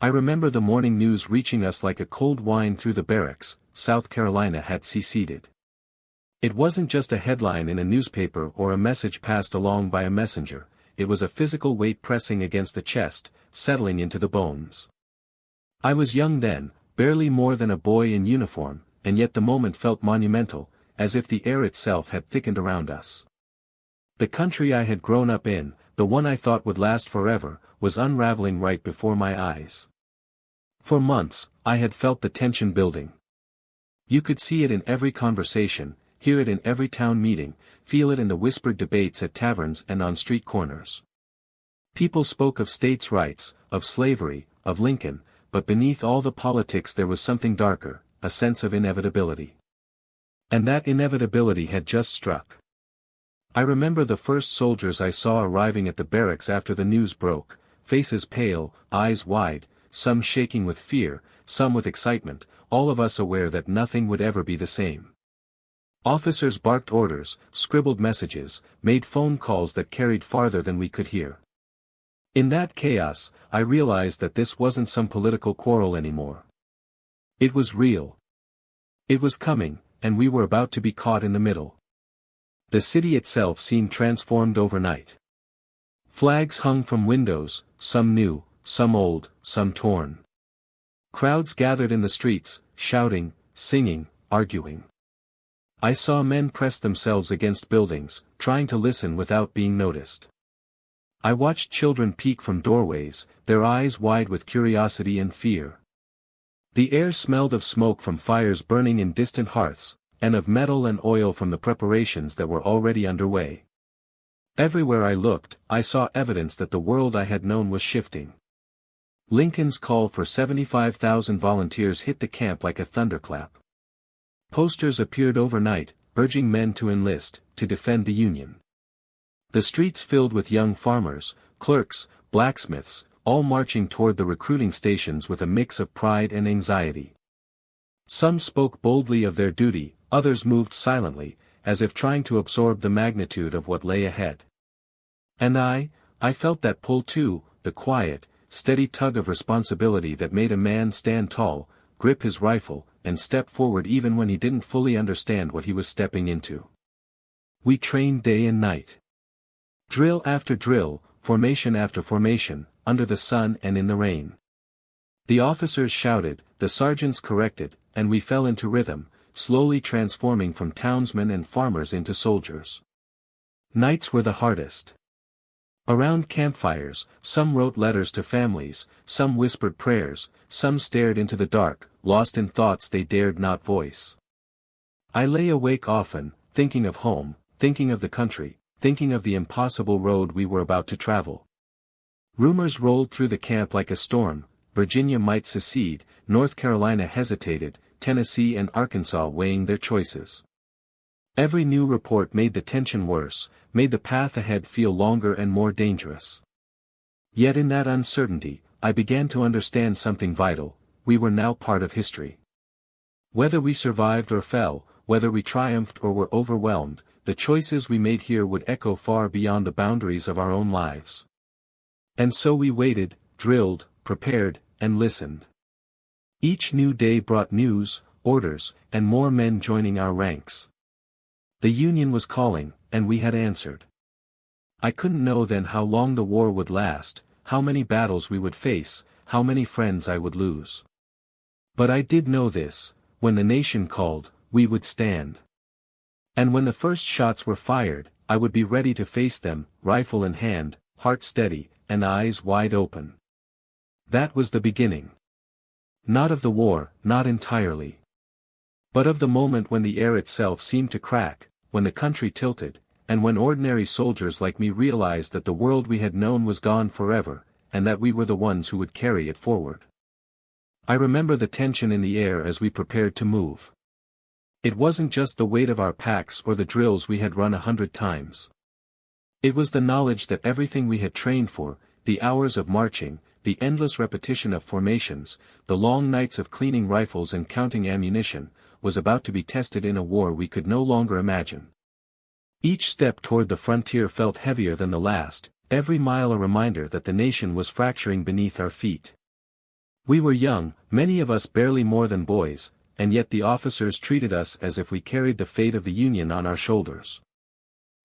I remember the morning news reaching us like a cold wine through the barracks. South Carolina had seceded. It wasn't just a headline in a newspaper or a message passed along by a messenger, it was a physical weight pressing against the chest, settling into the bones. I was young then, barely more than a boy in uniform, and yet the moment felt monumental, as if the air itself had thickened around us. The country I had grown up in, the one I thought would last forever, was unraveling right before my eyes. For months, I had felt the tension building. You could see it in every conversation, hear it in every town meeting, feel it in the whispered debates at taverns and on street corners. People spoke of states' rights, of slavery, of Lincoln, but beneath all the politics there was something darker, a sense of inevitability. And that inevitability had just struck. I remember the first soldiers I saw arriving at the barracks after the news broke, faces pale, eyes wide, some shaking with fear, some with excitement, all of us aware that nothing would ever be the same. Officers barked orders, scribbled messages, made phone calls that carried farther than we could hear. In that chaos, I realized that this wasn't some political quarrel anymore. It was real. It was coming, and we were about to be caught in the middle. The city itself seemed transformed overnight. Flags hung from windows, some new, some old, some torn. Crowds gathered in the streets, shouting, singing, arguing. I saw men press themselves against buildings, trying to listen without being noticed. I watched children peek from doorways, their eyes wide with curiosity and fear. The air smelled of smoke from fires burning in distant hearths, and of metal and oil from the preparations that were already underway. Everywhere I looked, I saw evidence that the world I had known was shifting. Lincoln's call for 75,000 volunteers hit the camp like a thunderclap. Posters appeared overnight, urging men to enlist, to defend the Union. The streets filled with young farmers, clerks, blacksmiths, all marching toward the recruiting stations with a mix of pride and anxiety. Some spoke boldly of their duty, others moved silently, as if trying to absorb the magnitude of what lay ahead. And I felt that pull too, the quiet, steady tug of responsibility that made a man stand tall, grip his rifle, and step forward even when he didn't fully understand what he was stepping into. We trained day and night. Drill after drill, formation after formation, under the sun and in the rain. The officers shouted, the sergeants corrected, and we fell into rhythm, slowly transforming from townsmen and farmers into soldiers. Nights were the hardest. Around campfires, some wrote letters to families, some whispered prayers, some stared into the dark, lost in thoughts they dared not voice. I lay awake often, thinking of home, thinking of the country, thinking of the impossible road we were about to travel. Rumors rolled through the camp like a storm. Virginia might secede, North Carolina hesitated, Tennessee and Arkansas weighing their choices. Every new report made the tension worse, made the path ahead feel longer and more dangerous. Yet in that uncertainty, I began to understand something vital: we were now part of history. Whether we survived or fell, whether we triumphed or were overwhelmed, the choices we made here would echo far beyond the boundaries of our own lives. And so we waited, drilled, prepared, and listened. Each new day brought news, orders, and more men joining our ranks. The Union was calling, and we had answered. I couldn't know then how long the war would last, how many battles we would face, how many friends I would lose. But I did know this: when the nation called, we would stand. And when the first shots were fired, I would be ready to face them, rifle in hand, heart steady, and eyes wide open. That was the beginning. Not of the war, not entirely. But of the moment when the air itself seemed to crack, when the country tilted, and when ordinary soldiers like me realized that the world we had known was gone forever, and that we were the ones who would carry it forward. I remember the tension in the air as we prepared to move. It wasn't just the weight of our packs or the drills we had run 100 times. It was the knowledge that everything we had trained for, the hours of marching, the endless repetition of formations, the long nights of cleaning rifles and counting ammunition, was about to be tested in a war we could no longer imagine. Each step toward the frontier felt heavier than the last, every mile a reminder that the nation was fracturing beneath our feet. We were young, many of us barely more than boys, and yet the officers treated us as if we carried the fate of the Union on our shoulders.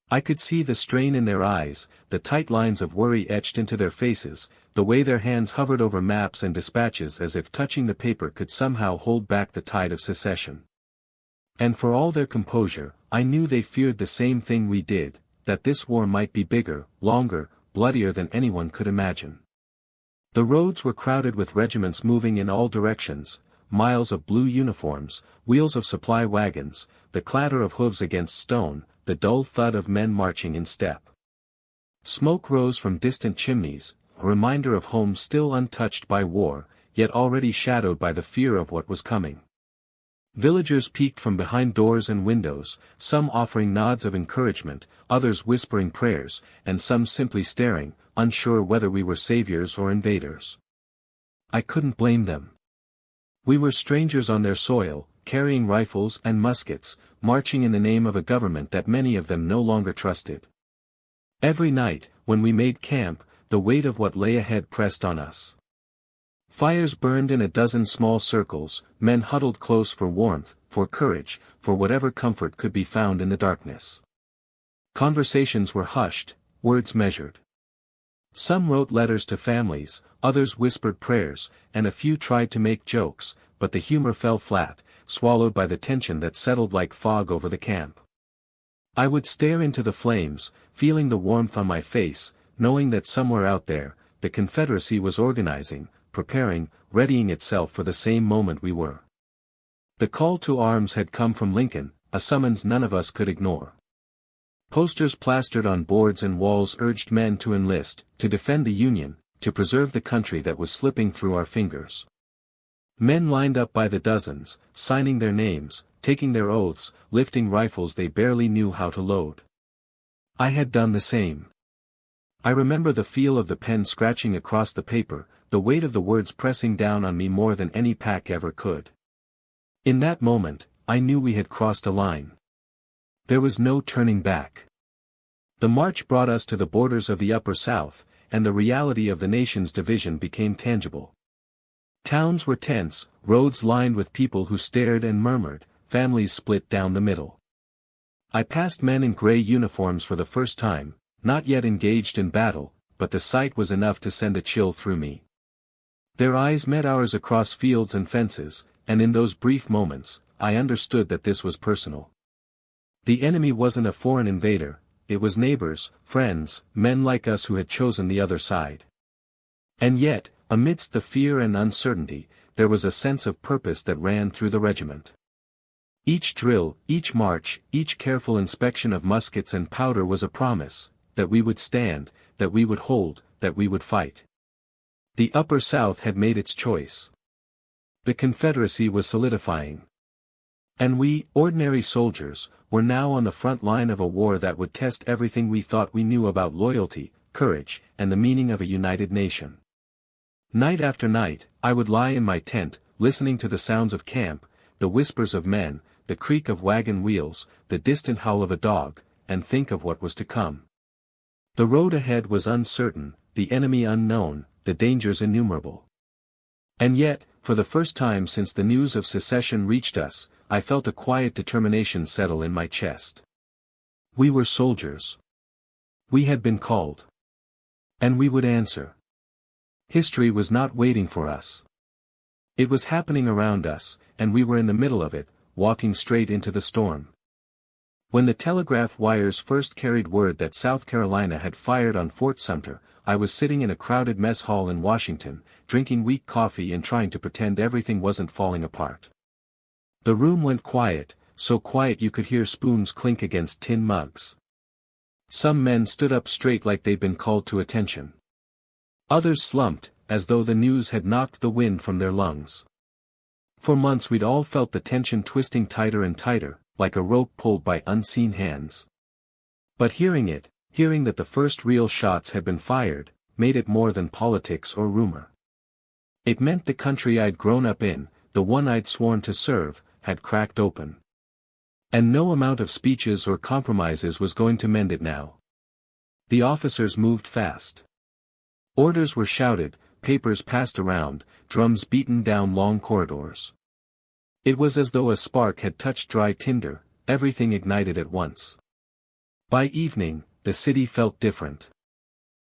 I could see the strain in their eyes, the tight lines of worry etched into their faces, the way their hands hovered over maps and dispatches as if touching the paper could somehow hold back the tide of secession. And for all their composure, I knew they feared the same thing we did, that this war might be bigger, longer, bloodier than anyone could imagine. The roads were crowded with regiments moving in all directions, miles of blue uniforms, wheels of supply wagons, the clatter of hooves against stone, the dull thud of men marching in step. Smoke rose from distant chimneys, a reminder of homes still untouched by war, yet already shadowed by the fear of what was coming. Villagers peeked from behind doors and windows, some offering nods of encouragement, others whispering prayers, and some simply staring, unsure whether we were saviors or invaders. I couldn't blame them. We were strangers on their soil, carrying rifles and muskets, marching in the name of a government that many of them no longer trusted. Every night, when we made camp, the weight of what lay ahead pressed on us. Fires burned in a dozen small circles, men huddled close for warmth, for courage, for whatever comfort could be found in the darkness. Conversations were hushed, words measured. Some wrote letters to families, others whispered prayers, and a few tried to make jokes, but the humor fell flat, swallowed by the tension that settled like fog over the camp. I would stare into the flames, feeling the warmth on my face, knowing that somewhere out there, the Confederacy was organizing, preparing, readying itself for the same moment we were. The call to arms had come from Lincoln, a summons none of us could ignore. Posters plastered on boards and walls urged men to enlist, to defend the Union, to preserve the country that was slipping through our fingers. Men lined up by the dozens, signing their names, taking their oaths, lifting rifles they barely knew how to load. I had done the same. I remember the feel of the pen scratching across the paper, the weight of the words pressing down on me more than any pack ever could. In that moment, I knew we had crossed a line. There was no turning back. The march brought us to the borders of the Upper South, and the reality of the nation's division became tangible. Towns were tense, roads lined with people who stared and murmured, families split down the middle. I passed men in gray uniforms for the first time, not yet engaged in battle, but the sight was enough to send a chill through me. Their eyes met ours across fields and fences, and in those brief moments, I understood that this was personal. The enemy wasn't a foreign invader, it was neighbors, friends, men like us who had chosen the other side. And yet, amidst the fear and uncertainty, there was a sense of purpose that ran through the regiment. Each drill, each march, each careful inspection of muskets and powder was a promise, that we would stand, that we would hold, that we would fight. The Upper South had made its choice. The Confederacy was solidifying. And we, ordinary soldiers, were now on the front line of a war that would test everything we thought we knew about loyalty, courage, and the meaning of a united nation. Night after night, I would lie in my tent, listening to the sounds of camp, the whispers of men, the creak of wagon wheels, the distant howl of a dog, and think of what was to come. The road ahead was uncertain, the enemy unknown, the dangers innumerable. And yet, for the first time since the news of secession reached us, I felt a quiet determination settle in my chest. We were soldiers. We had been called. And we would answer. History was not waiting for us. It was happening around us, and we were in the middle of it, walking straight into the storm. When the telegraph wires first carried word that South Carolina had fired on Fort Sumter, I was sitting in a crowded mess hall in Washington, drinking weak coffee and trying to pretend everything wasn't falling apart. The room went quiet, so quiet you could hear spoons clink against tin mugs. Some men stood up straight like they'd been called to attention. Others slumped, as though the news had knocked the wind from their lungs. For months we'd all felt the tension twisting tighter and tighter, like a rope pulled by unseen hands. But hearing that the first real shots had been fired, made it more than politics or rumor. It meant the country I'd grown up in, the one I'd sworn to serve, had cracked open. And no amount of speeches or compromises was going to mend it now. The officers moved fast. Orders were shouted, papers passed around, drums beaten down long corridors. It was as though a spark had touched dry tinder, everything ignited at once. By evening, the city felt different.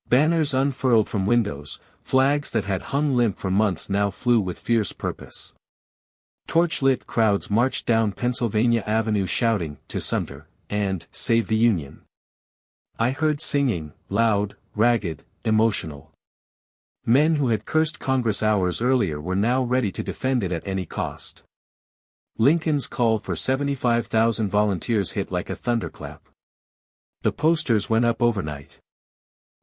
Banners unfurled from windows, flags that had hung limp for months now flew with fierce purpose. Torchlit crowds marched down Pennsylvania Avenue shouting, "To Sumter," and "Save the Union." I heard singing, loud, ragged, emotional. Men who had cursed Congress hours earlier were now ready to defend it at any cost. Lincoln's call for 75,000 volunteers hit like a thunderclap. The posters went up overnight.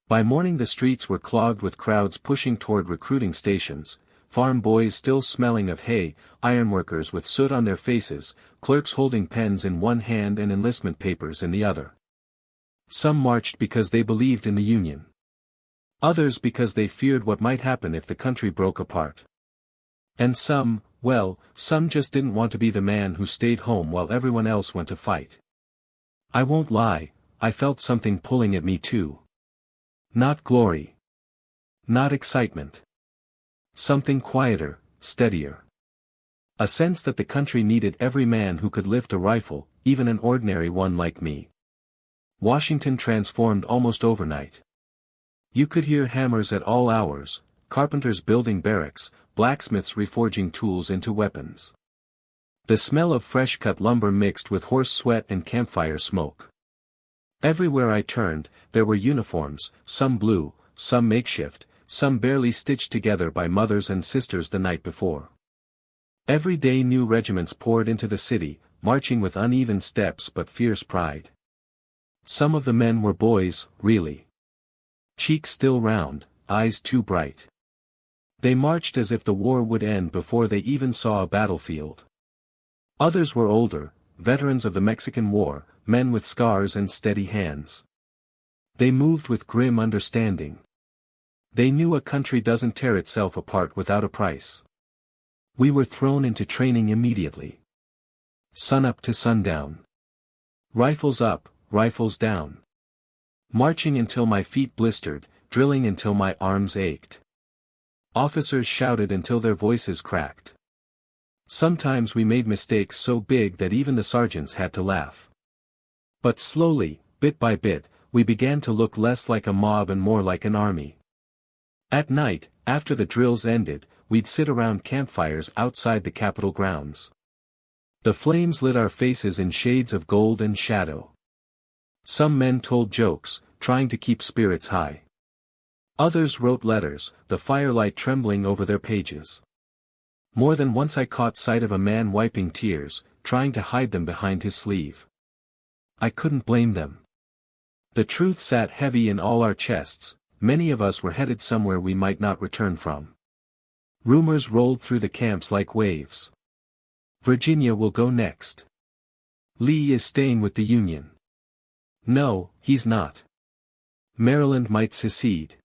By morning the streets were clogged with crowds pushing toward recruiting stations, farm boys still smelling of hay, ironworkers with soot on their faces, clerks holding pens in one hand and enlistment papers in the other. Some marched because they believed in the Union. Others because they feared what might happen if the country broke apart. And some, well, some just didn't want to be the man who stayed home while everyone else went to fight. I won't lie, I felt something pulling at me too. Not glory. Not excitement. Something quieter, steadier. A sense that the country needed every man who could lift a rifle, even an ordinary one like me. Washington transformed almost overnight. You could hear hammers at all hours, carpenters building barracks, blacksmiths reforging tools into weapons. The smell of fresh-cut lumber mixed with horse sweat and campfire smoke. Everywhere I turned, there were uniforms, some blue, some makeshift, some barely stitched together by mothers and sisters the night before. Every day new regiments poured into the city, marching with uneven steps but fierce pride. Some of the men were boys, really. Cheeks still round, eyes too bright. They marched as if the war would end before they even saw a battlefield. Others were older, veterans of the Mexican War, men with scars and steady hands. They moved with grim understanding. They knew a country doesn't tear itself apart without a price. We were thrown into training immediately. Sunup to sundown. Rifles up, rifles down. Marching until my feet blistered, drilling until my arms ached. Officers shouted until their voices cracked. Sometimes we made mistakes so big that even the sergeants had to laugh. But slowly, bit by bit, we began to look less like a mob and more like an army. At night, after the drills ended, we'd sit around campfires outside the Capitol grounds. The flames lit our faces in shades of gold and shadow. Some men told jokes, trying to keep spirits high. Others wrote letters, the firelight trembling over their pages. More than once I caught sight of a man wiping tears, trying to hide them behind his sleeve. I couldn't blame them. The truth sat heavy in all our chests, many of us were headed somewhere we might not return from. Rumors rolled through the camps like waves. Virginia will go next. Lee is staying with the Union. No, he's not. Maryland might secede.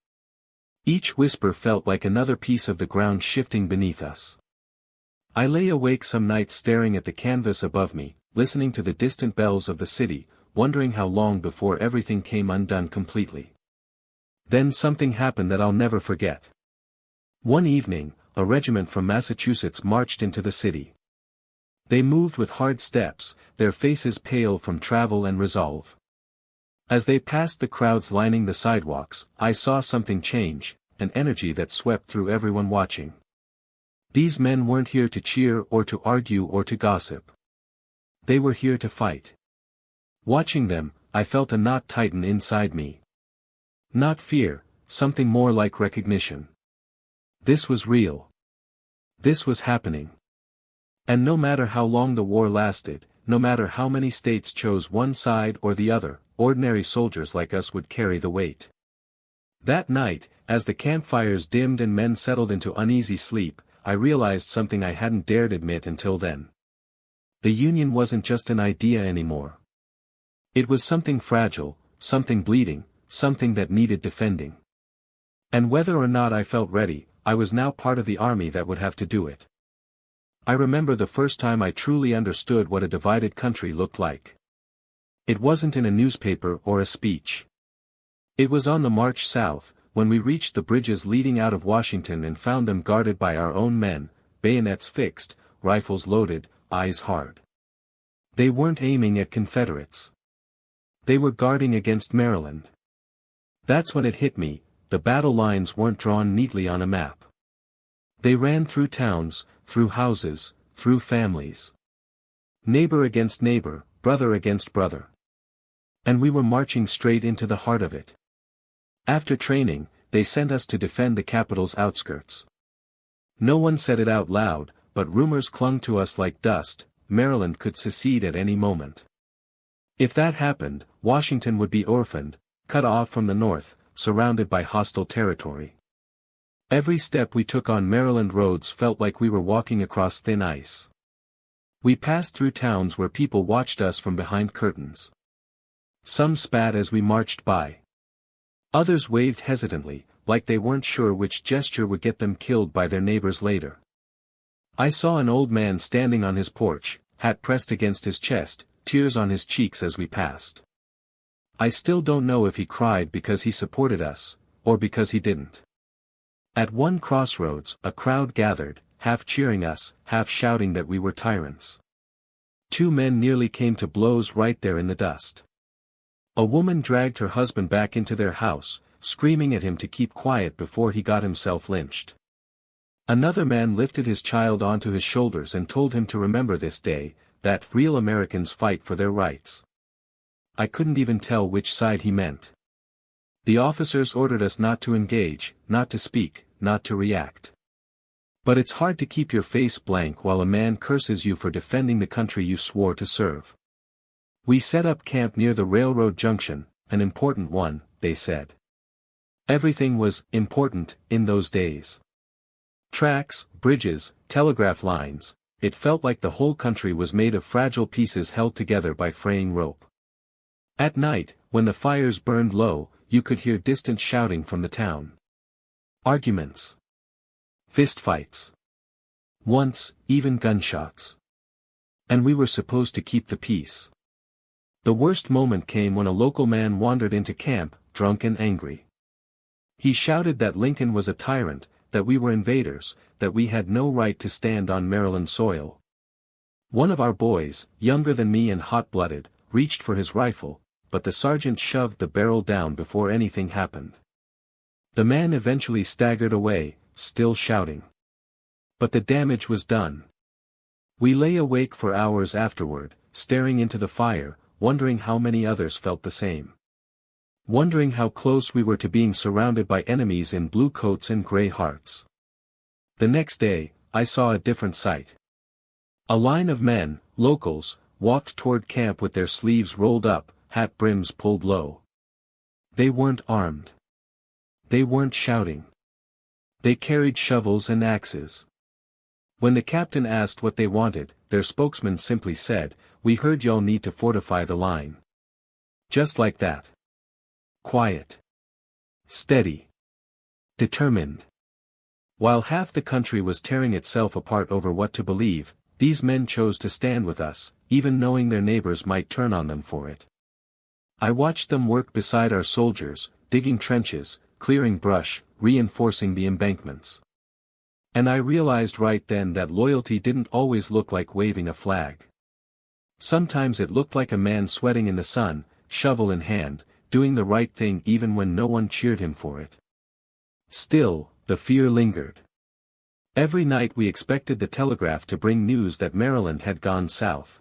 Each whisper felt like another piece of the ground shifting beneath us. I lay awake some nights staring at the canvas above me, listening to the distant bells of the city, wondering how long before everything came undone completely. Then something happened that I'll never forget. One evening, a regiment from Massachusetts marched into the city. They moved with hard steps, their faces pale from travel and resolve. As they passed the crowds lining the sidewalks, I saw something change, an energy that swept through everyone watching. These men weren't here to cheer or to argue or to gossip. They were here to fight. Watching them, I felt a knot tighten inside me. Not fear, something more like recognition. This was real. This was happening. And no matter how long the war lasted, no matter how many states chose one side or the other, ordinary soldiers like us would carry the weight. That night, as the campfires dimmed and men settled into uneasy sleep, I realized something I hadn't dared admit until then. The Union wasn't just an idea anymore. It was something fragile, something bleeding, something that needed defending. And whether or not I felt ready, I was now part of the army that would have to do it. I remember the first time I truly understood what a divided country looked like. It wasn't in a newspaper or a speech. It was on the march south, when we reached the bridges leading out of Washington and found them guarded by our own men, bayonets fixed, rifles loaded, eyes hard. They weren't aiming at Confederates. They were guarding against Maryland. That's when it hit me, the battle lines weren't drawn neatly on a map. They ran through towns, through houses, through families. Neighbor against neighbor, brother against brother. And we were marching straight into the heart of it. After training, they sent us to defend the capital's outskirts. No one said it out loud, but rumors clung to us like dust. Maryland could secede at any moment. If that happened, Washington would be orphaned, cut off from the north, surrounded by hostile territory. Every step we took on Maryland roads felt like we were walking across thin ice. We passed through towns where people watched us from behind curtains. Some spat as we marched by. Others waved hesitantly, like they weren't sure which gesture would get them killed by their neighbors later. I saw an old man standing on his porch, hat pressed against his chest, tears on his cheeks as we passed. I still don't know if he cried because he supported us, or because he didn't. At one crossroads, a crowd gathered, half cheering us, half shouting that we were tyrants. Two men nearly came to blows right there in the dust. A woman dragged her husband back into their house, screaming at him to keep quiet before he got himself lynched. Another man lifted his child onto his shoulders and told him to remember this day, that real Americans fight for their rights. I couldn't even tell which side he meant. The officers ordered us not to engage, not to speak, not to react. But it's hard to keep your face blank while a man curses you for defending the country you swore to serve. We set up camp near the railroad junction, an important one, they said. Everything was important in those days. Tracks, bridges, telegraph lines, it felt like the whole country was made of fragile pieces held together by fraying rope. At night, when the fires burned low, you could hear distant shouting from the town. Arguments. Fistfights. Once, even gunshots. And we were supposed to keep the peace. The worst moment came when a local man wandered into camp, drunk and angry. He shouted that Lincoln was a tyrant, that we were invaders, that we had no right to stand on Maryland soil. One of our boys, younger than me and hot-blooded, reached for his rifle, but the sergeant shoved the barrel down before anything happened. The man eventually staggered away, still shouting. But the damage was done. We lay awake for hours afterward, staring into the fire, wondering how many others felt the same. Wondering how close we were to being surrounded by enemies in blue coats and gray hearts. The next day, I saw a different sight. A line of men, locals, walked toward camp with their sleeves rolled up, hat brims pulled low. They weren't armed. They weren't shouting. They carried shovels and axes. When the captain asked what they wanted, their spokesman simply said, "We heard y'all need to fortify the line." Just like that. Quiet. Steady. Determined. While half the country was tearing itself apart over what to believe, these men chose to stand with us, even knowing their neighbors might turn on them for it. I watched them work beside our soldiers, digging trenches, clearing brush, reinforcing the embankments. And I realized right then that loyalty didn't always look like waving a flag. Sometimes it looked like a man sweating in the sun, shovel in hand, doing the right thing even when no one cheered him for it. Still, the fear lingered. Every night we expected the telegraph to bring news that Maryland had gone south.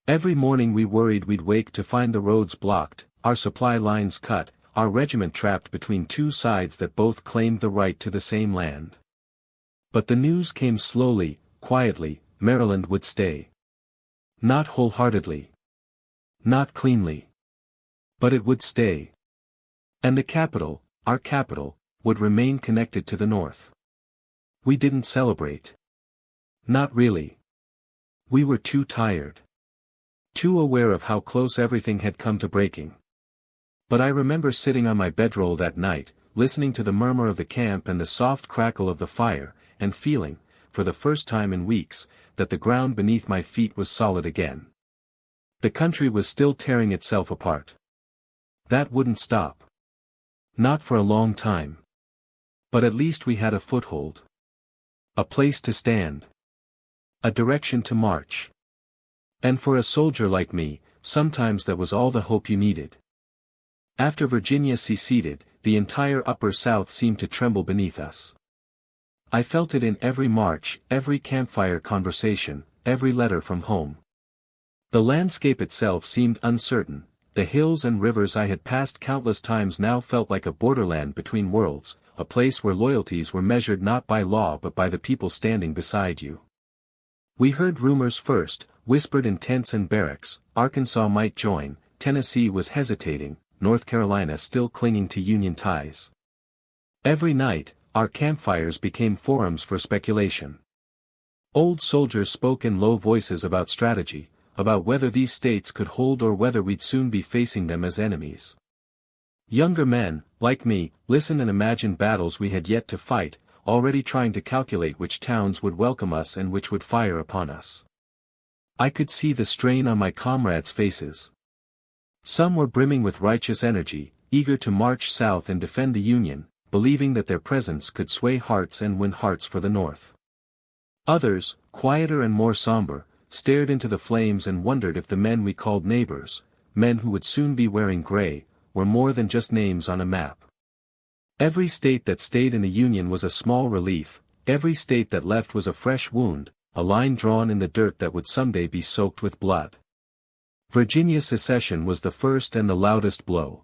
Every morning we worried we'd wake to find the roads blocked, our supply lines cut, our regiment trapped between two sides that both claimed the right to the same land. But the news came slowly, quietly. Maryland would stay. Not wholeheartedly. Not cleanly. But it would stay. And the capital, our capital, would remain connected to the North. We didn't celebrate. Not really. We were too tired. Too aware of how close everything had come to breaking. But I remember sitting on my bedroll that night, listening to the murmur of the camp and the soft crackle of the fire, and feeling, for the first time in weeks, that the ground beneath my feet was solid again. The country was still tearing itself apart. That wouldn't stop. Not for a long time. But at least we had a foothold. A place to stand. A direction to march. And for a soldier like me, sometimes that was all the hope you needed. After Virginia seceded, the entire Upper South seemed to tremble beneath us. I felt it in every march, every campfire conversation, every letter from home. The landscape itself seemed uncertain. The hills and rivers I had passed countless times now felt like a borderland between worlds, a place where loyalties were measured not by law but by the people standing beside you. We heard rumors first, whispered in tents and barracks. Arkansas might join, Tennessee was hesitating, North Carolina still clinging to Union ties. Every night, our campfires became forums for speculation. Old soldiers spoke in low voices about strategy, about whether these states could hold or whether we'd soon be facing them as enemies. Younger men, like me, listened and imagined battles we had yet to fight, already trying to calculate which towns would welcome us and which would fire upon us. I could see the strain on my comrades' faces. Some were brimming with righteous energy, eager to march south and defend the Union, believing that their presence could sway hearts and win hearts for the North. Others, quieter and more somber, stared into the flames and wondered if the men we called neighbors, men who would soon be wearing gray, were more than just names on a map. Every state that stayed in the Union was a small relief, every state that left was a fresh wound, a line drawn in the dirt that would someday be soaked with blood. Virginia's secession was the first and the loudest blow.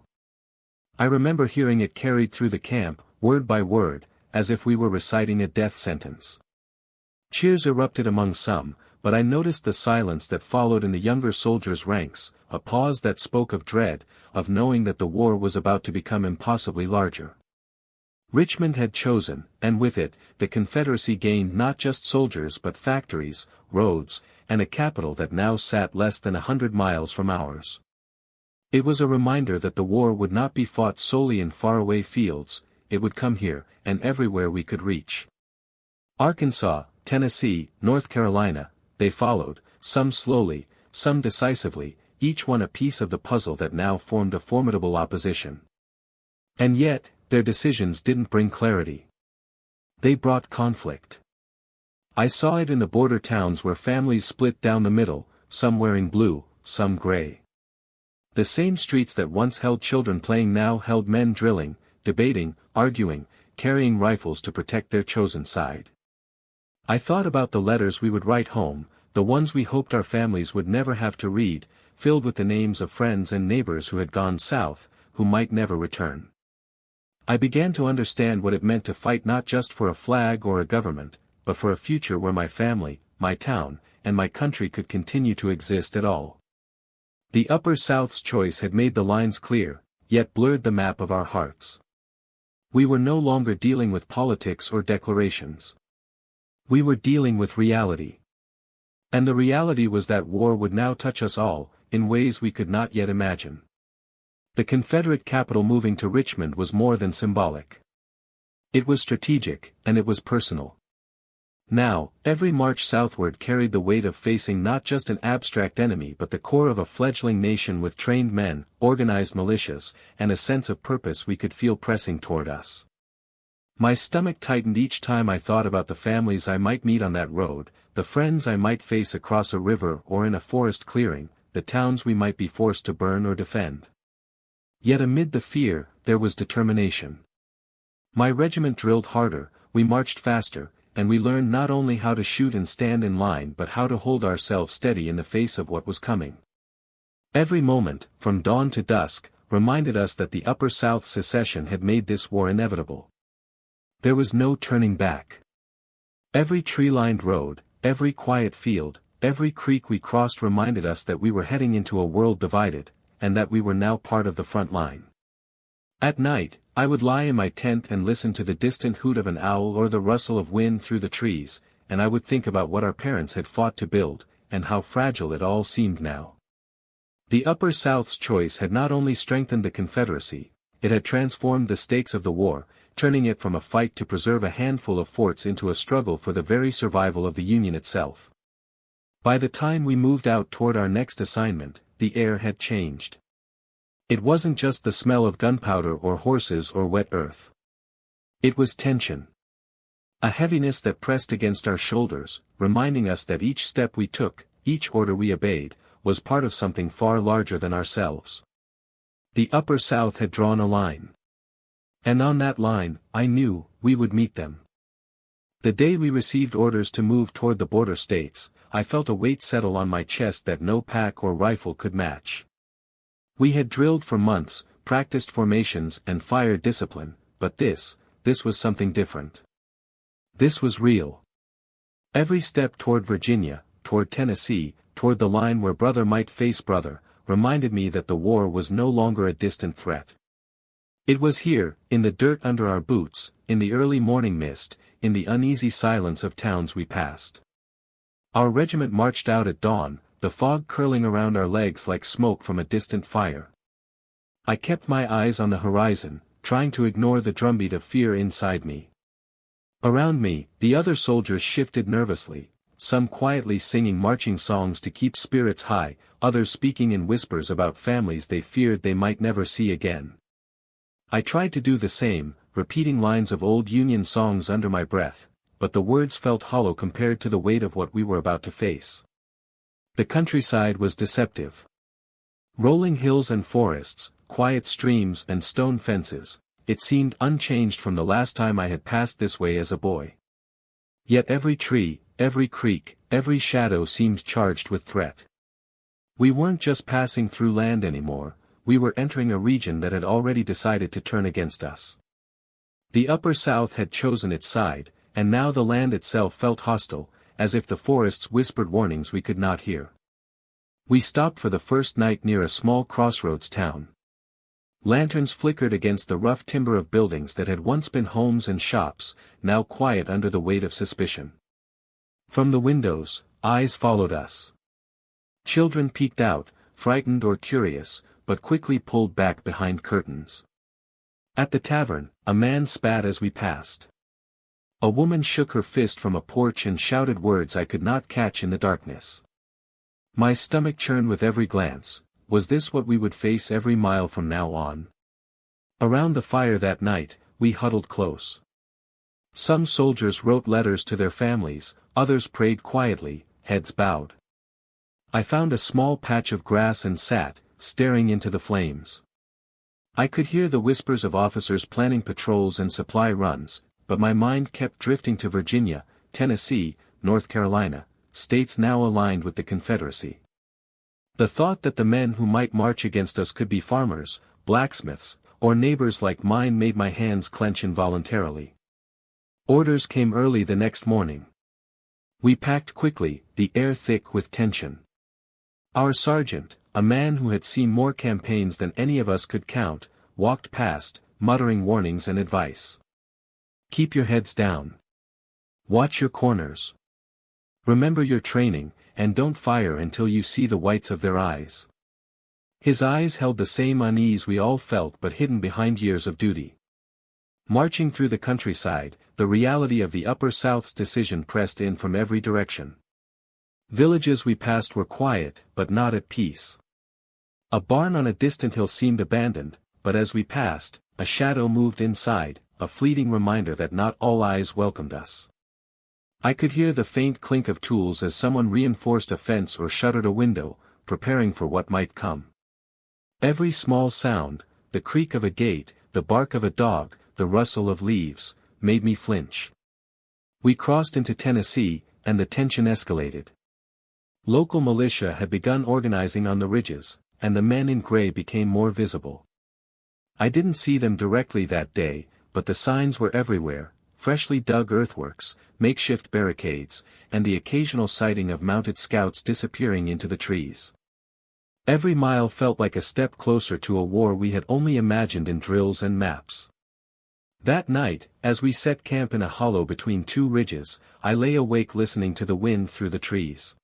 I remember hearing it carried through the camp, word by word, as if we were reciting a death sentence. Cheers erupted among some, but I noticed the silence that followed in the younger soldiers' ranks, a pause that spoke of dread, of knowing that the war was about to become impossibly larger. Richmond had chosen, and with it, the Confederacy gained not just soldiers but factories, roads, and a capital that now sat less than 100 miles from ours. It was a reminder that the war would not be fought solely in faraway fields, it would come here, and everywhere we could reach. Arkansas, Tennessee, North Carolina, they followed, some slowly, some decisively, each one a piece of the puzzle that now formed a formidable opposition. And yet, their decisions didn't bring clarity. They brought conflict. I saw it in the border towns where families split down the middle, some wearing blue, some gray. The same streets that once held children playing now held men drilling, debating, arguing, carrying rifles to protect their chosen side. I thought about the letters we would write home, the ones we hoped our families would never have to read, filled with the names of friends and neighbors who had gone south, who might never return. I began to understand what it meant to fight not just for a flag or a government, but for a future where my family, my town, and my country could continue to exist at all. The Upper South's choice had made the lines clear, yet blurred the map of our hearts. We were no longer dealing with politics or declarations. We were dealing with reality. And the reality was that war would now touch us all, in ways we could not yet imagine. The Confederate capital moving to Richmond was more than symbolic. It was strategic, and it was personal. Now, every march southward carried the weight of facing not just an abstract enemy but the core of a fledgling nation with trained men, organized militias, and a sense of purpose we could feel pressing toward us. My stomach tightened each time I thought about the families I might meet on that road, the friends I might face across a river or in a forest clearing, the towns we might be forced to burn or defend. Yet amid the fear, there was determination. My regiment drilled harder, we marched faster, and we learned not only how to shoot and stand in line but how to hold ourselves steady in the face of what was coming. Every moment, from dawn to dusk, reminded us that the Upper South secession had made this war inevitable. There was no turning back. Every tree-lined road, every quiet field, every creek we crossed reminded us that we were heading into a world divided, and that we were now part of the front line. At night, I would lie in my tent and listen to the distant hoot of an owl or the rustle of wind through the trees, and I would think about what our parents had fought to build, and how fragile it all seemed now. The Upper South's choice had not only strengthened the Confederacy, it had transformed the stakes of the war, turning it from a fight to preserve a handful of forts into a struggle for the very survival of the Union itself. By the time we moved out toward our next assignment, the air had changed. It wasn't just the smell of gunpowder or horses or wet earth. It was tension. A heaviness that pressed against our shoulders, reminding us that each step we took, each order we obeyed, was part of something far larger than ourselves. The Upper South had drawn a line. And on that line, I knew, we would meet them. The day we received orders to move toward the border states, I felt a weight settle on my chest that no pack or rifle could match. We had drilled for months, practiced formations and fire discipline, but this was something different. This was real. Every step toward Virginia, toward Tennessee, toward the line where brother might face brother, reminded me that the war was no longer a distant threat. It was here, in the dirt under our boots, in the early morning mist, in the uneasy silence of towns we passed. Our regiment marched out at dawn, the fog curling around our legs like smoke from a distant fire. I kept my eyes on the horizon, trying to ignore the drumbeat of fear inside me. Around me, the other soldiers shifted nervously, some quietly singing marching songs to keep spirits high, others speaking in whispers about families they feared they might never see again. I tried to do the same, repeating lines of old Union songs under my breath, but the words felt hollow compared to the weight of what we were about to face. The countryside was deceptive. Rolling hills and forests, quiet streams and stone fences, it seemed unchanged from the last time I had passed this way as a boy. Yet every tree, every creek, every shadow seemed charged with threat. We weren't just passing through land anymore, we were entering a region that had already decided to turn against us. The Upper South had chosen its side, and now the land itself felt hostile, as if the forests whispered warnings we could not hear. We stopped for the first night near a small crossroads town. Lanterns flickered against the rough timber of buildings that had once been homes and shops, now quiet under the weight of suspicion. From the windows, eyes followed us. Children peeked out, frightened or curious, but quickly pulled back behind curtains. At the tavern, a man spat as we passed. A woman shook her fist from a porch and shouted words I could not catch in the darkness. My stomach churned with every glance. Was this what we would face every mile from now on? Around the fire that night, we huddled close. Some soldiers wrote letters to their families, others prayed quietly, heads bowed. I found a small patch of grass and sat, staring into the flames. I could hear the whispers of officers planning patrols and supply runs, but my mind kept drifting to Virginia, Tennessee, North Carolina, states now aligned with the Confederacy. The thought that the men who might march against us could be farmers, blacksmiths, or neighbors like mine made my hands clench involuntarily. Orders came early the next morning. We packed quickly, the air thick with tension. Our sergeant, a man who had seen more campaigns than any of us could count, walked past, muttering warnings and advice. Keep your heads down. Watch your corners. Remember your training, and don't fire until you see the whites of their eyes. His eyes held the same unease we all felt but hidden behind years of duty. Marching through the countryside, the reality of the Upper South's decision pressed in from every direction. Villages we passed were quiet, but not at peace. A barn on a distant hill seemed abandoned, but as we passed, a shadow moved inside, a fleeting reminder that not all eyes welcomed us. I could hear the faint clink of tools as someone reinforced a fence or shuttered a window, preparing for what might come. Every small sound, the creak of a gate, the bark of a dog, the rustle of leaves, made me flinch. We crossed into Tennessee, and the tension escalated. Local militia had begun organizing on the ridges, and the men in gray became more visible. I didn't see them directly that day, but the signs were everywhere, freshly dug earthworks, makeshift barricades, and the occasional sighting of mounted scouts disappearing into the trees. Every mile felt like a step closer to a war we had only imagined in drills and maps. That night, as we set camp in a hollow between two ridges, I lay awake listening to the wind through the trees.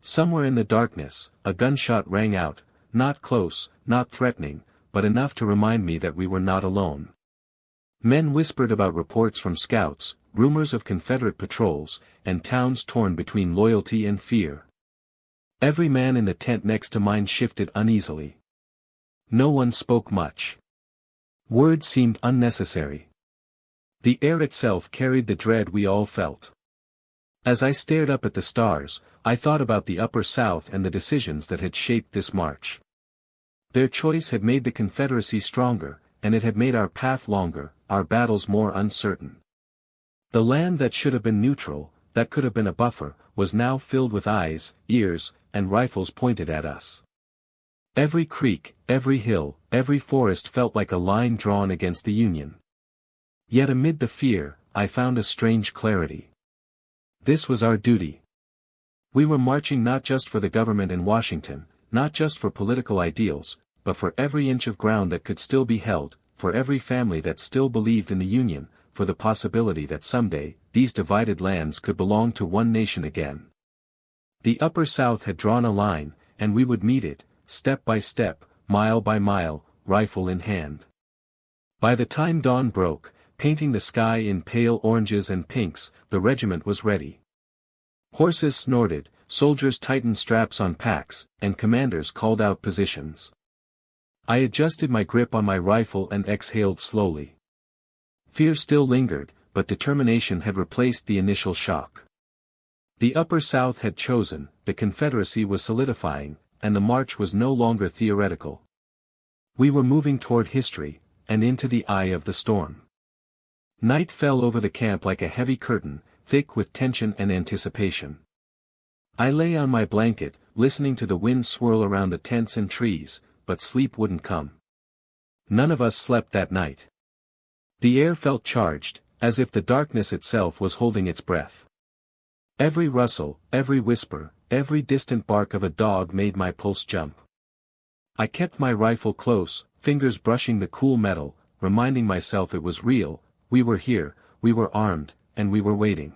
Somewhere in the darkness, a gunshot rang out, not close, not threatening, but enough to remind me that we were not alone. Men whispered about reports from scouts, rumors of Confederate patrols, and towns torn between loyalty and fear. Every man in the tent next to mine shifted uneasily. No one spoke much. Words seemed unnecessary. The air itself carried the dread we all felt. As I stared up at the stars, I thought about the Upper South and the decisions that had shaped this march. Their choice had made the Confederacy stronger, and it had made our path longer, our battles more uncertain. The land that should have been neutral, that could have been a buffer, was now filled with eyes, ears, and rifles pointed at us. Every creek, every hill, every forest felt like a line drawn against the Union. Yet amid the fear, I found a strange clarity. This was our duty. We were marching not just for the government in Washington, not just for political ideals, but for every inch of ground that could still be held, for every family that still believed in the Union, for the possibility that someday, these divided lands could belong to one nation again. The Upper South had drawn a line, and we would meet it, step by step, mile by mile, rifle in hand. By the time dawn broke, painting the sky in pale oranges and pinks, the regiment was ready. Horses snorted, soldiers tightened straps on packs, and commanders called out positions. I adjusted my grip on my rifle and exhaled slowly. Fear still lingered, but determination had replaced the initial shock. The Upper South had chosen, the Confederacy was solidifying, and the march was no longer theoretical. We were moving toward history, and into the eye of the storm. Night fell over the camp like a heavy curtain, thick with tension and anticipation. I lay on my blanket, listening to the wind swirl around the tents and trees, but sleep wouldn't come. None of us slept that night. The air felt charged, as if the darkness itself was holding its breath. Every rustle, every whisper, every distant bark of a dog made my pulse jump. I kept my rifle close, fingers brushing the cool metal, reminding myself it was real, we were here, we were armed, and we were waiting.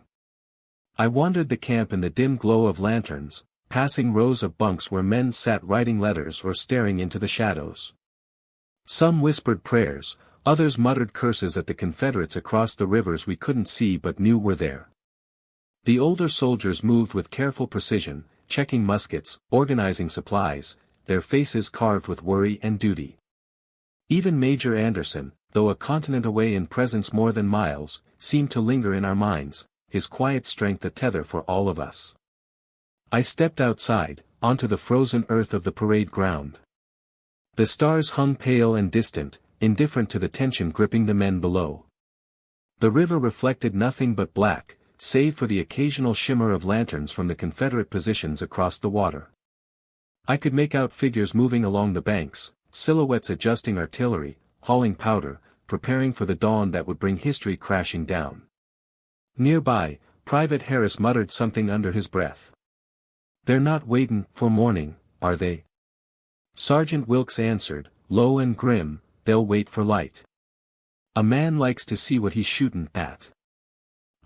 I wandered the camp in the dim glow of lanterns, passing rows of bunks where men sat writing letters or staring into the shadows. Some whispered prayers, others muttered curses at the Confederates across the rivers we couldn't see but knew were there. The older soldiers moved with careful precision, checking muskets, organizing supplies, their faces carved with worry and duty. Even Major Anderson, though a continent away in presence more than miles, seemed to linger in our minds, his quiet strength a tether for all of us. I stepped outside, onto the frozen earth of the parade ground. The stars hung pale and distant, indifferent to the tension gripping the men below. The river reflected nothing but black, save for the occasional shimmer of lanterns from the Confederate positions across the water. I could make out figures moving along the banks, silhouettes adjusting artillery, hauling powder, preparing for the dawn that would bring history crashing down. Nearby, Private Harris muttered something under his breath. "They're not waitin' for morning, are they?" Sergeant Wilkes answered, low and grim, "They'll wait for light. A man likes to see what he's shootin' at."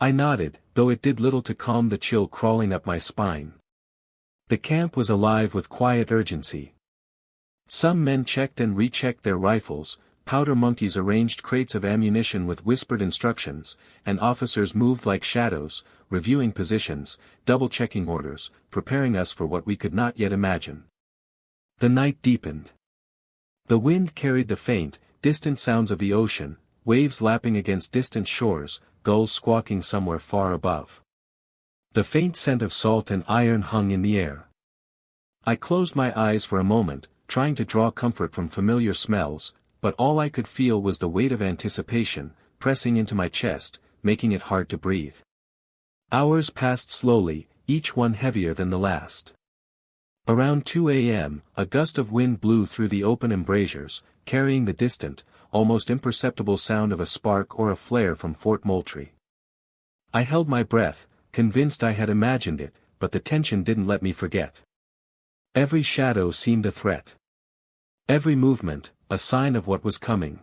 I nodded, though it did little to calm the chill crawling up my spine. The camp was alive with quiet urgency. Some men checked and rechecked their rifles, powder monkeys arranged crates of ammunition with whispered instructions, and officers moved like shadows, reviewing positions, double-checking orders, preparing us for what we could not yet imagine. The night deepened. The wind carried the faint, distant sounds of the ocean, waves lapping against distant shores, gulls squawking somewhere far above. The faint scent of salt and iron hung in the air. I closed my eyes for a moment, trying to draw comfort from familiar smells, but all I could feel was the weight of anticipation, pressing into my chest, making it hard to breathe. Hours passed slowly, each one heavier than the last. Around 2 a.m., a gust of wind blew through the open embrasures, carrying the distant, almost imperceptible sound of a spark or a flare from Fort Moultrie. I held my breath, convinced I had imagined it, but the tension didn't let me forget. Every shadow seemed a threat. Every movement, a sign of what was coming.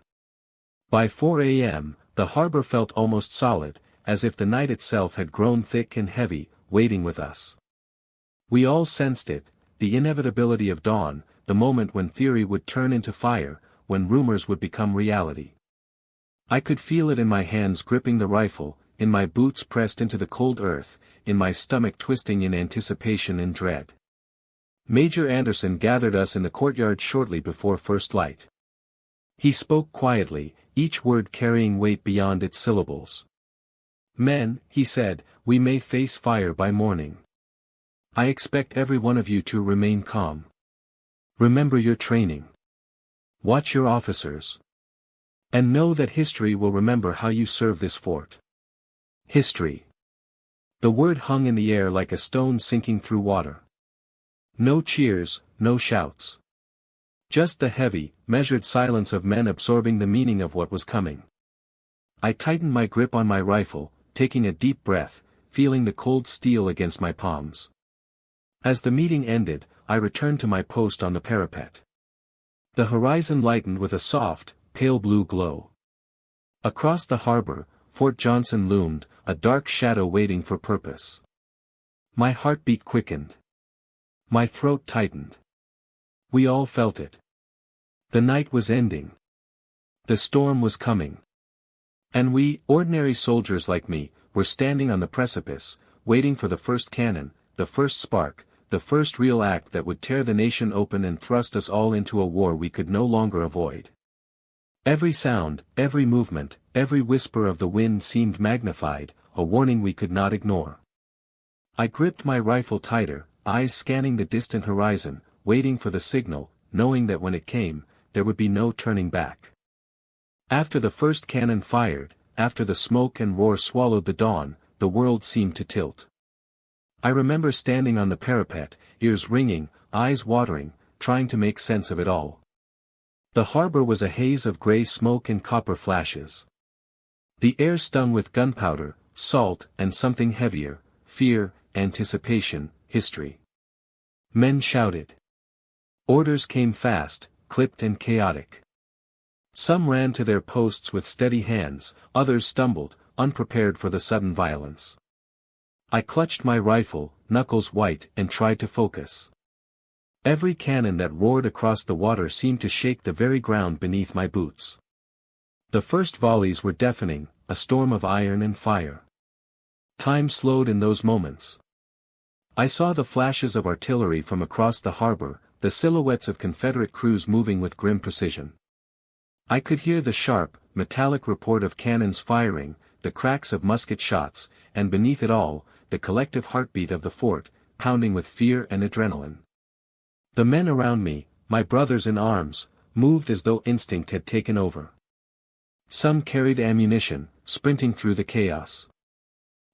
By 4 a.m., the harbor felt almost solid, as if the night itself had grown thick and heavy, waiting with us. We all sensed it, the inevitability of dawn, the moment when theory would turn into fire, when rumors would become reality. I could feel it in my hands gripping the rifle, in my boots pressed into the cold earth, in my stomach twisting in anticipation and dread. Major Anderson gathered us in the courtyard shortly before first light. He spoke quietly, each word carrying weight beyond its syllables. "Men," he said, "we may face fire by morning. I expect every one of you to remain calm. Remember your training. Watch your officers. And know that history will remember how you serve this fort." History. The word hung in the air like a stone sinking through water. No cheers, no shouts. Just the heavy, measured silence of men absorbing the meaning of what was coming. I tightened my grip on my rifle, taking a deep breath, feeling the cold steel against my palms. As the meeting ended, I returned to my post on the parapet. The horizon lightened with a soft, pale blue glow. Across the harbor, Fort Johnson loomed, a dark shadow waiting for purpose. My heartbeat quickened. My throat tightened. We all felt it. The night was ending. The storm was coming. And we, ordinary soldiers like me, were standing on the precipice, waiting for the first cannon, the first spark, the first real act that would tear the nation open and thrust us all into a war we could no longer avoid. Every sound, every movement, every whisper of the wind seemed magnified, a warning we could not ignore. I gripped my rifle tighter, eyes scanning the distant horizon, waiting for the signal, knowing that when it came, there would be no turning back. After the first cannon fired, after the smoke and roar swallowed the dawn, the world seemed to tilt. I remember standing on the parapet, ears ringing, eyes watering, trying to make sense of it all. The harbor was a haze of gray smoke and copper flashes. The air stung with gunpowder, salt, and something heavier, fear, anticipation, history. Men shouted. Orders came fast, clipped and chaotic. Some ran to their posts with steady hands, others stumbled, unprepared for the sudden violence. I clutched my rifle, knuckles white, and tried to focus. Every cannon that roared across the water seemed to shake the very ground beneath my boots. The first volleys were deafening, a storm of iron and fire. Time slowed in those moments. I saw the flashes of artillery from across the harbor, the silhouettes of Confederate crews moving with grim precision. I could hear the sharp, metallic report of cannons firing, the cracks of musket shots, and beneath it all, the collective heartbeat of the fort, pounding with fear and adrenaline. The men around me, my brothers in arms, moved as though instinct had taken over. Some carried ammunition, sprinting through the chaos.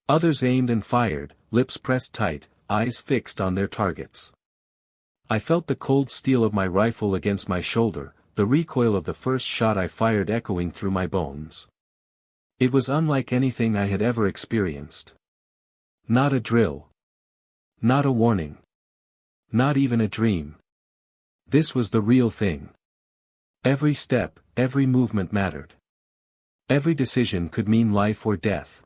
Others aimed and fired, lips pressed tight, eyes fixed on their targets. I felt the cold steel of my rifle against my shoulder, the recoil of the first shot I fired echoing through my bones. It was unlike anything I had ever experienced. Not a drill. Not a warning. Not even a dream. This was the real thing. Every step, every movement mattered. Every decision could mean life or death.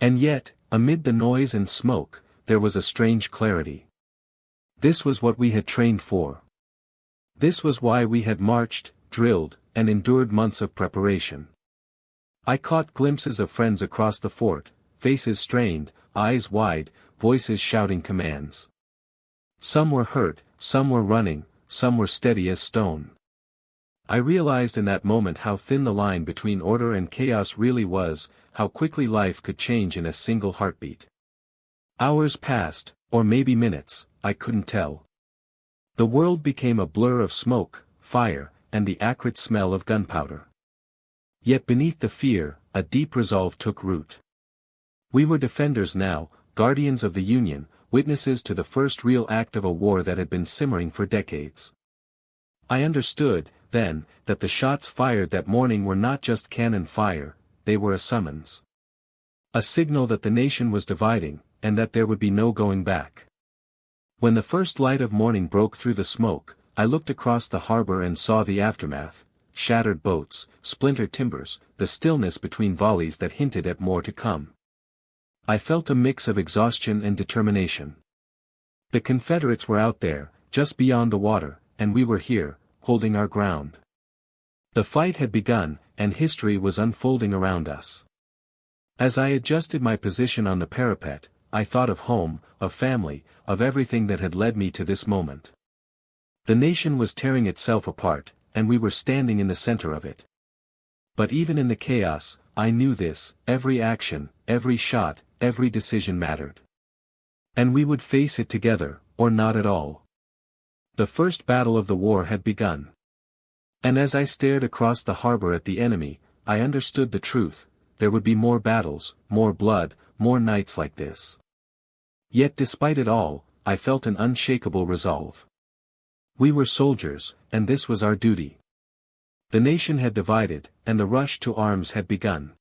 And yet, amid the noise and smoke, there was a strange clarity. This was what we had trained for. This was why we had marched, drilled, and endured months of preparation. I caught glimpses of friends across the fort, faces strained, eyes wide, voices shouting commands. Some were hurt, some were running, some were steady as stone. I realized in that moment how thin the line between order and chaos really was, how quickly life could change in a single heartbeat. Hours passed, or maybe minutes, I couldn't tell. The world became a blur of smoke, fire, and the acrid smell of gunpowder. Yet beneath the fear, a deep resolve took root. We were defenders now, guardians of the Union, witnesses to the first real act of a war that had been simmering for decades. I understood, then, that the shots fired that morning were not just cannon fire, they were a summons. A signal that the nation was dividing, and that there would be no going back. When the first light of morning broke through the smoke, I looked across the harbor and saw the aftermath, shattered boats, splintered timbers, the stillness between volleys that hinted at more to come. I felt a mix of exhaustion and determination. The Confederates were out there, just beyond the water, and we were here, holding our ground. The fight had begun, and history was unfolding around us. As I adjusted my position on the parapet, I thought of home, of family, of everything that had led me to this moment. The nation was tearing itself apart, and we were standing in the center of it. But even in the chaos, I knew this: every action, every shot, every decision mattered. And we would face it together, or not at all. The first battle of the war had begun. And as I stared across the harbor at the enemy, I understood the truth: there would be more battles, more blood, more nights like this. Yet despite it all, I felt an unshakable resolve. We were soldiers, and this was our duty. The nation had divided, and the rush to arms had begun.